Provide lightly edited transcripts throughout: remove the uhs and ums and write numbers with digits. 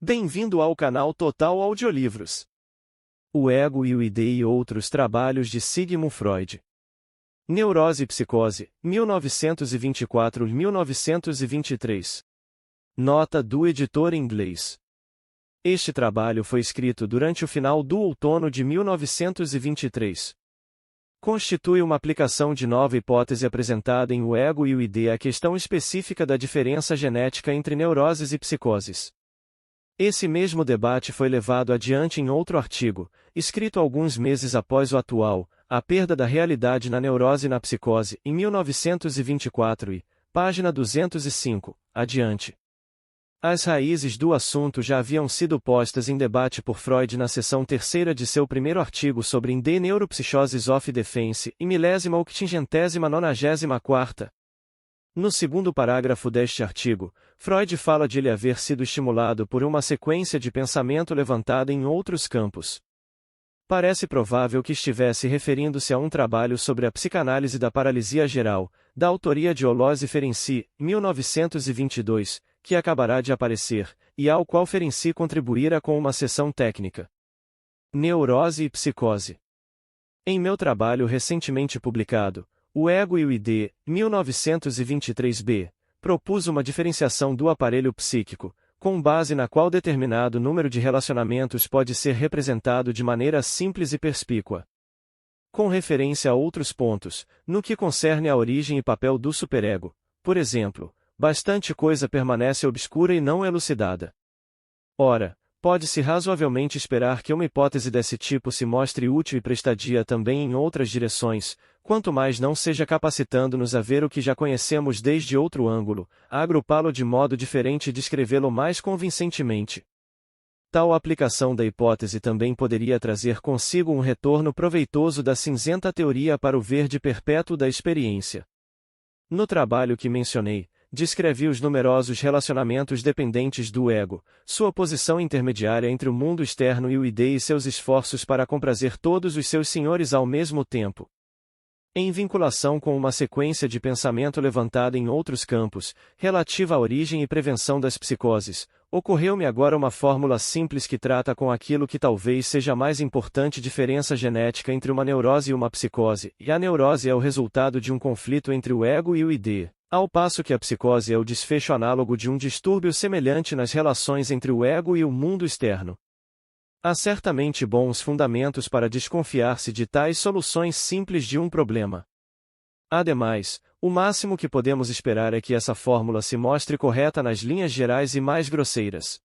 Bem-vindo ao canal Total Audiolivros. O Ego e o ID e outros trabalhos de Sigmund Freud. Neurose e Psicose, 1924-1923. Nota do editor inglês. Este trabalho foi escrito durante o final do outono de 1923. Constitui uma aplicação de nova hipótese apresentada em O Ego e o ID à questão específica da diferença genética entre neuroses e psicoses. Esse mesmo debate foi levado adiante em outro artigo, escrito alguns meses após o atual, A Perda da Realidade na Neurose e na Psicose, em 1924 e, página 205, adiante. As raízes do assunto já haviam sido postas em debate por Freud na seção terceira de seu primeiro artigo sobre The Neuropsychoses of Defense, em 1080-94. No segundo parágrafo deste artigo, Freud fala de ele haver sido estimulado por uma sequência de pensamento levantada em outros campos. Parece provável que estivesse referindo-se a um trabalho sobre a psicanálise da paralisia geral, da autoria de Holose e Ferenczi, 1922, que acabará de aparecer, e ao qual Ferenczi contribuíra com uma seção técnica. Neurose e Psicose. Em meu trabalho recentemente publicado, O Ego e o ID, 1923b, propus uma diferenciação do aparelho psíquico, com base na qual determinado número de relacionamentos pode ser representado de maneira simples e perspícua. Com referência a outros pontos, no que concerne à origem e papel do superego, por exemplo, bastante coisa permanece obscura e não elucidada. Ora, pode-se razoavelmente esperar que uma hipótese desse tipo se mostre útil e prestadia também em outras direções, quanto mais não seja capacitando-nos a ver o que já conhecemos desde outro ângulo, a agrupá-lo de modo diferente e descrevê-lo mais convincentemente. Tal aplicação da hipótese também poderia trazer consigo um retorno proveitoso da cinzenta teoria para o verde perpétuo da experiência. No trabalho que mencionei, descrevi os numerosos relacionamentos dependentes do ego, sua posição intermediária entre o mundo externo e o ID e seus esforços para comprazer todos os seus senhores ao mesmo tempo. Em vinculação com uma sequência de pensamento levantada em outros campos, relativa à origem e prevenção das psicoses, ocorreu-me agora uma fórmula simples que trata com aquilo que talvez seja a mais importante diferença genética entre uma neurose e uma psicose, e a neurose é o resultado de um conflito entre o ego e o ID. Ao passo que a psicose é o desfecho análogo de um distúrbio semelhante nas relações entre o ego e o mundo externo. Há certamente bons fundamentos para desconfiar-se de tais soluções simples de um problema. Ademais, o máximo que podemos esperar é que essa fórmula se mostre correta nas linhas gerais e mais grosseiras.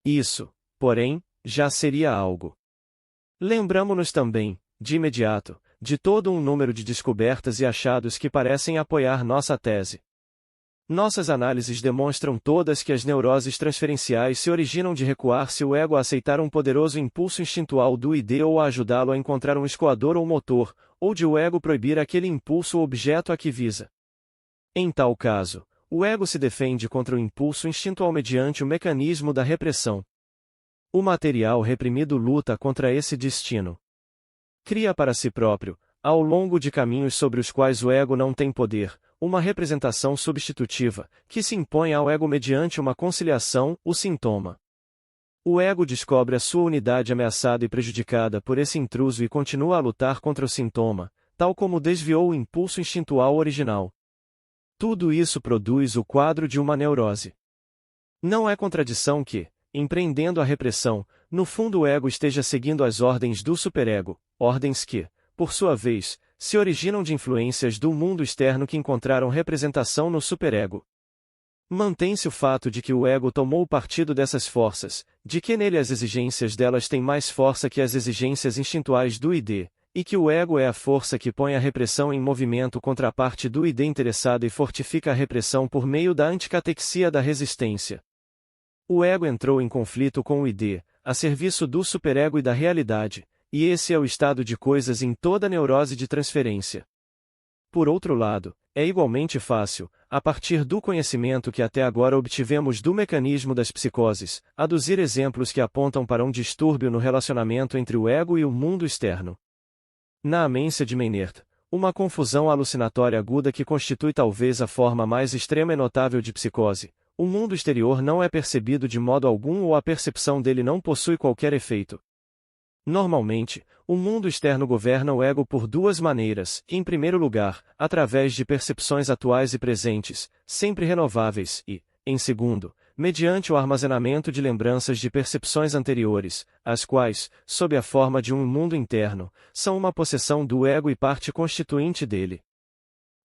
Isso, porém, já seria algo. Lembramo-nos também, de imediato, de todo um número de descobertas e achados que parecem apoiar nossa tese. Nossas análises demonstram todas que as neuroses transferenciais se originam de recuar-se o ego a aceitar um poderoso impulso instintual do ID ou a ajudá-lo a encontrar um escoador ou motor, ou de o ego proibir aquele impulso ou objeto a que visa. Em tal caso, o ego se defende contra o impulso instintual mediante o mecanismo da repressão. O material reprimido luta contra esse destino. Cria para si próprio, ao longo de caminhos sobre os quais o ego não tem poder, uma representação substitutiva, que se impõe ao ego mediante uma conciliação, o sintoma. O ego descobre a sua unidade ameaçada e prejudicada por esse intruso e continua a lutar contra o sintoma, tal como desviou o impulso instintual original. Tudo isso produz o quadro de uma neurose. Não é contradição que, empreendendo a repressão, no fundo o ego esteja seguindo as ordens do superego, ordens que, por sua vez, se originam de influências do mundo externo que encontraram representação no superego. Mantém-se o fato de que o ego tomou partido dessas forças, de que nele as exigências delas têm mais força que as exigências instintuais do ID, e que o ego é a força que põe a repressão em movimento contra a parte do ID interessada e fortifica a repressão por meio da anticatexia da resistência. O ego entrou em conflito com o ID, a serviço do superego e da realidade, e esse é o estado de coisas em toda neurose de transferência. Por outro lado, é igualmente fácil, a partir do conhecimento que até agora obtivemos do mecanismo das psicoses, aduzir exemplos que apontam para um distúrbio no relacionamento entre o ego e o mundo externo. Na amência de Meinert, uma confusão alucinatória aguda que constitui talvez a forma mais extrema e notável de psicose, o mundo exterior não é percebido de modo algum ou a percepção dele não possui qualquer efeito. Normalmente, o mundo externo governa o ego por duas maneiras: em primeiro lugar, através de percepções atuais e presentes, sempre renováveis, e, em segundo, mediante o armazenamento de lembranças de percepções anteriores, as quais, sob a forma de um mundo interno, são uma possessão do ego e parte constituinte dele.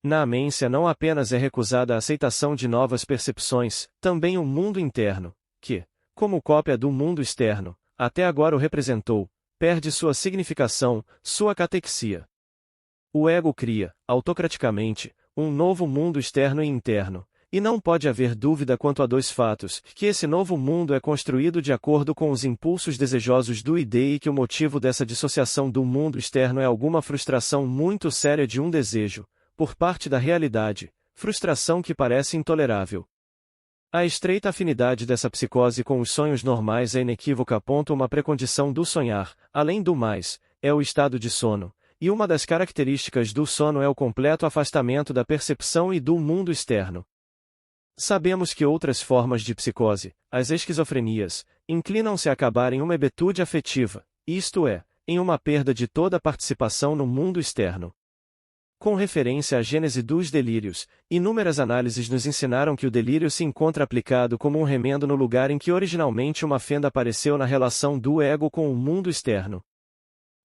Na amência não apenas é recusada a aceitação de novas percepções, também o mundo interno, que, como cópia do mundo externo, até agora o representou, perde sua significação, sua catexia. O ego cria, autocraticamente, um novo mundo externo e interno, e não pode haver dúvida quanto a dois fatos: que esse novo mundo é construído de acordo com os impulsos desejosos do id e que o motivo dessa dissociação do mundo externo é alguma frustração muito séria de um desejo, por parte da realidade, frustração que parece intolerável. A estreita afinidade dessa psicose com os sonhos normais é inequívoca. Uma precondição do sonhar, além do mais, é o estado de sono, e uma das características do sono é o completo afastamento da percepção e do mundo externo. Sabemos que outras formas de psicose, as esquizofrenias, inclinam-se a acabar em uma hebetude afetiva, isto é, em uma perda de toda a participação no mundo externo. Com referência à gênese dos delírios, inúmeras análises nos ensinaram que o delírio se encontra aplicado como um remendo no lugar em que originalmente uma fenda apareceu na relação do ego com o mundo externo.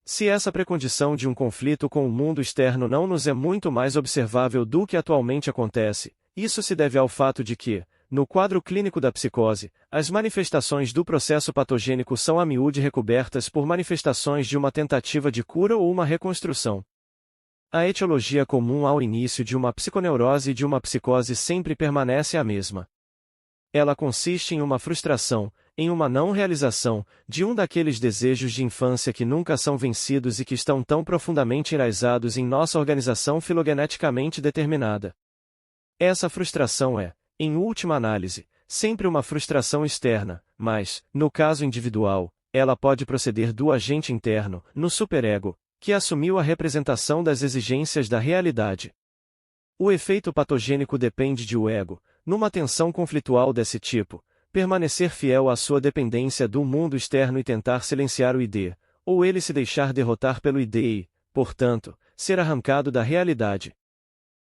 Se essa precondição de um conflito com o mundo externo não nos é muito mais observável do que atualmente acontece, isso se deve ao fato de que, no quadro clínico da psicose, as manifestações do processo patogênico são a miúde recobertas por manifestações de uma tentativa de cura ou uma reconstrução. A etiologia comum ao início de uma psiconeurose e de uma psicose sempre permanece a mesma. Ela consiste em uma frustração, em uma não realização, de um daqueles desejos de infância que nunca são vencidos e que estão tão profundamente enraizados em nossa organização filogeneticamente determinada. Essa frustração é, em última análise, sempre uma frustração externa, mas, no caso individual, ela pode proceder do agente interno, no superego, que assumiu a representação das exigências da realidade. O efeito patogênico depende de o ego, numa tensão conflitual desse tipo, permanecer fiel à sua dependência do mundo externo e tentar silenciar o id, ou ele se deixar derrotar pelo id e, portanto, ser arrancado da realidade.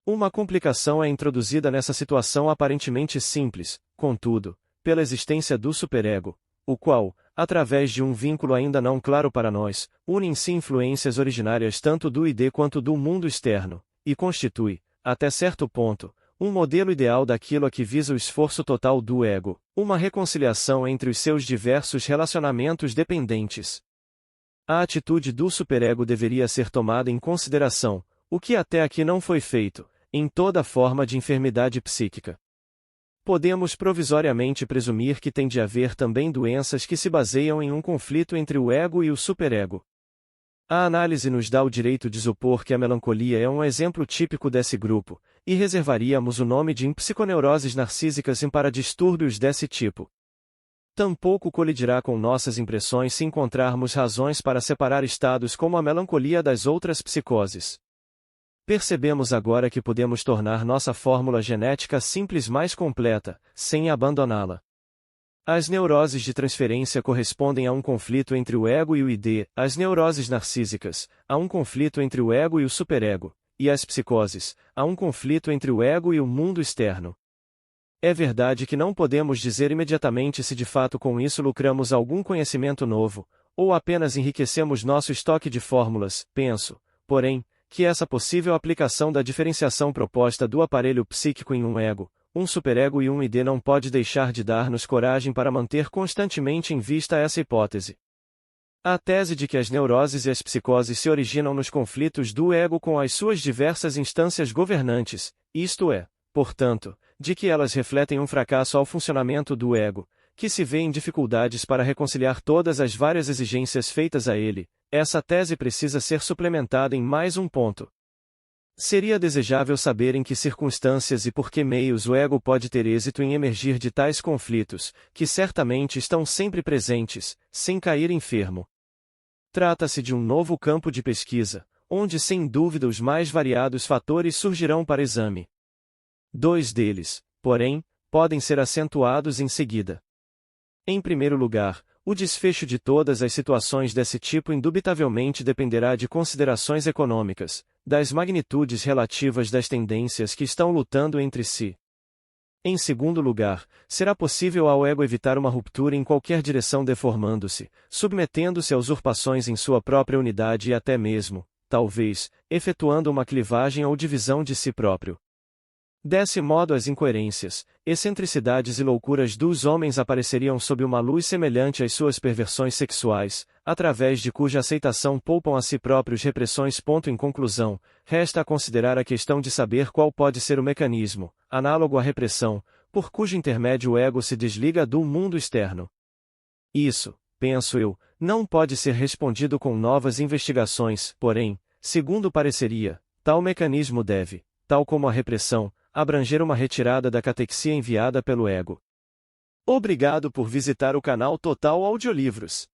Uma complicação é introduzida nessa situação aparentemente simples, contudo, pela existência do superego, o qual, através de um vínculo ainda não claro para nós, une em si influências originárias tanto do id quanto do mundo externo, e constitui, até certo ponto, um modelo ideal daquilo a que visa o esforço total do ego, uma reconciliação entre os seus diversos relacionamentos dependentes. A atitude do superego deveria ser tomada em consideração, o que até aqui não foi feito, em toda forma de enfermidade psíquica. Podemos provisoriamente presumir que tem de haver também doenças que se baseiam em um conflito entre o ego e o superego. A análise nos dá o direito de supor que a melancolia é um exemplo típico desse grupo, e reservaríamos o nome de psiconeuroses narcísicas para distúrbios desse tipo. Tampouco colidirá com nossas impressões se encontrarmos razões para separar estados como a melancolia das outras psicoses. Percebemos agora que podemos tornar nossa fórmula genética simples mais completa, sem abandoná-la. As neuroses de transferência correspondem a um conflito entre o ego e o id, as neuroses narcísicas, a um conflito entre o ego e o superego, e as psicoses, a um conflito entre o ego e o mundo externo. É verdade que não podemos dizer imediatamente se de fato com isso lucramos algum conhecimento novo, ou apenas enriquecemos nosso estoque de fórmulas. Penso, porém, que essa possível aplicação da diferenciação proposta do aparelho psíquico em um ego, um superego e um id não pode deixar de dar-nos coragem para manter constantemente em vista essa hipótese. A tese de que as neuroses e as psicoses se originam nos conflitos do ego com as suas diversas instâncias governantes, isto é, portanto, de que elas refletem um fracasso ao funcionamento do ego, que se vê em dificuldades para reconciliar todas as várias exigências feitas a ele, essa tese precisa ser suplementada em mais um ponto. Seria desejável saber em que circunstâncias e por que meios o ego pode ter êxito em emergir de tais conflitos, que certamente estão sempre presentes, sem cair enfermo. Trata-se de um novo campo de pesquisa, onde sem dúvida os mais variados fatores surgirão para exame. Dois deles, porém, podem ser acentuados em seguida. Em primeiro lugar, o desfecho de todas as situações desse tipo indubitavelmente dependerá de considerações econômicas, das magnitudes relativas das tendências que estão lutando entre si. Em segundo lugar, será possível ao ego evitar uma ruptura em qualquer direção deformando-se, submetendo-se a usurpações em sua própria unidade e até mesmo, talvez, efetuando uma clivagem ou divisão de si próprio. Desse modo as incoerências, excentricidades e loucuras dos homens apareceriam sob uma luz semelhante às suas perversões sexuais, através de cuja aceitação poupam a si próprios repressões. Em conclusão, resta a considerar a questão de saber qual pode ser o mecanismo, análogo à repressão, por cujo intermédio o ego se desliga do mundo externo. Isso, penso eu, não pode ser respondido com novas investigações, porém, segundo pareceria, tal mecanismo deve, tal como a repressão, abranger uma retirada da catexia enviada pelo ego. Obrigado por visitar o canal Total Audiolivros.